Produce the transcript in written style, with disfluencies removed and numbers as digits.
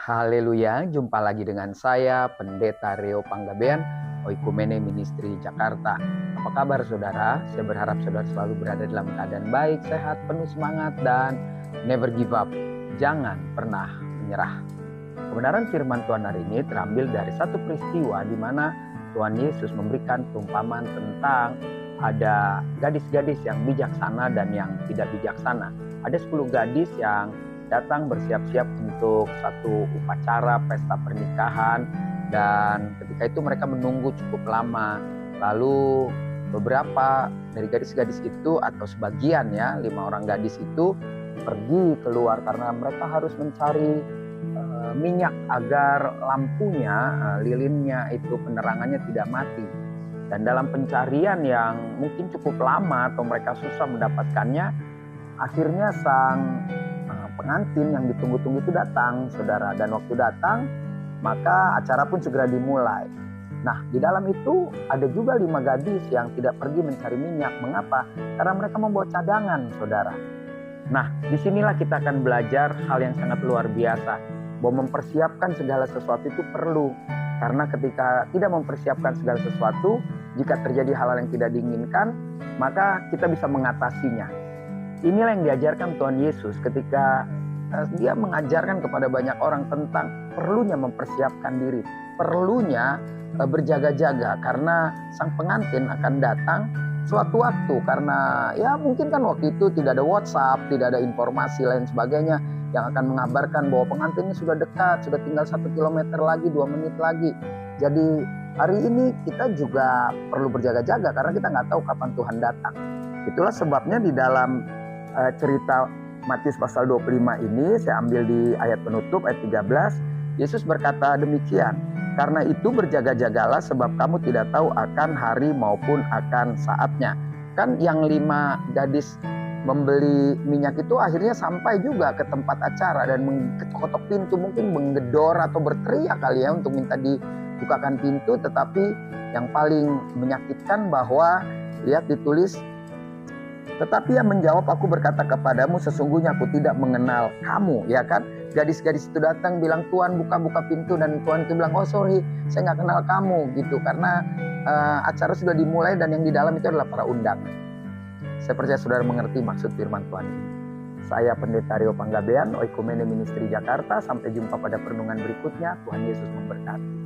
Haleluya, jumpa lagi dengan saya Pendeta Rio Panggabean, Oikumene Ministry Jakarta. Apa kabar saudara? Saya berharap saudara selalu berada dalam keadaan baik, sehat, penuh semangat, dan never give up. Jangan pernah menyerah. Kebenaran firman Tuhan hari ini terambil dari satu peristiwa di mana Tuhan Yesus memberikan perumpamaan tentang ada gadis-gadis yang bijaksana dan yang tidak bijaksana. Ada 10 gadis yang datang bersiap-siap untuk satu upacara pesta pernikahan, dan ketika itu mereka menunggu cukup lama. Lalu beberapa dari gadis-gadis itu atau sebagian 5 orang gadis itu pergi keluar karena mereka harus mencari minyak agar lampunya, lilinnya itu penerangannya tidak mati. Dan dalam pencarian yang mungkin cukup lama atau mereka susah mendapatkannya, akhirnya sang pengantin yang ditunggu-tunggu itu datang, saudara. Dan waktu datang, maka acara pun segera dimulai. Nah, di dalam itu ada juga 5 gadis yang tidak pergi mencari minyak. Mengapa? Karena mereka membawa cadangan, saudara. Nah, disinilah kita akan belajar hal yang sangat luar biasa, bahwa mempersiapkan segala sesuatu itu perlu. Karena ketika tidak mempersiapkan segala sesuatu, jika terjadi hal-hal yang tidak diinginkan, maka kita bisa mengatasinya. Inilah yang diajarkan Tuhan Yesus ketika dia mengajarkan kepada banyak orang tentang perlunya mempersiapkan diri, perlunya berjaga-jaga karena sang pengantin akan datang suatu waktu. Karena mungkin kan waktu itu tidak ada WhatsApp, tidak ada informasi lain sebagainya yang akan mengabarkan bahwa pengantinnya sudah dekat, sudah tinggal 1 kilometer lagi, 2 menit lagi. Jadi hari ini kita juga perlu berjaga-jaga karena kita nggak tahu kapan Tuhan datang. Itulah sebabnya di dalam cerita Matius pasal 25 ini, saya ambil di ayat penutup, ayat 13, Yesus berkata demikian, "Karena itu berjaga-jagalah sebab kamu tidak tahu akan hari maupun akan saatnya." Kan yang 5 gadis membeli minyak itu akhirnya sampai juga ke tempat acara dan mengetok-ketok pintu, mungkin menggedor atau berteriak kali untuk minta dibukakan pintu. Tetapi yang paling menyakitkan bahwa lihat ditulis, "Tetapi ia menjawab, aku berkata kepadamu, sesungguhnya aku tidak mengenal kamu." Ya kan? Gadis-gadis itu datang bilang, "Tuhan, buka pintu." Dan Tuhan itu bilang, "Oh sorry, saya nggak kenal kamu." Gitu. Karena acara sudah dimulai dan yang di dalam itu adalah para undangan. Saya percaya saudara mengerti maksud firman Tuhan ini. Saya Pendeta Rio Panggabean, Oikumene Ministry Jakarta. Sampai jumpa pada perenungan berikutnya. Tuhan Yesus memberkati.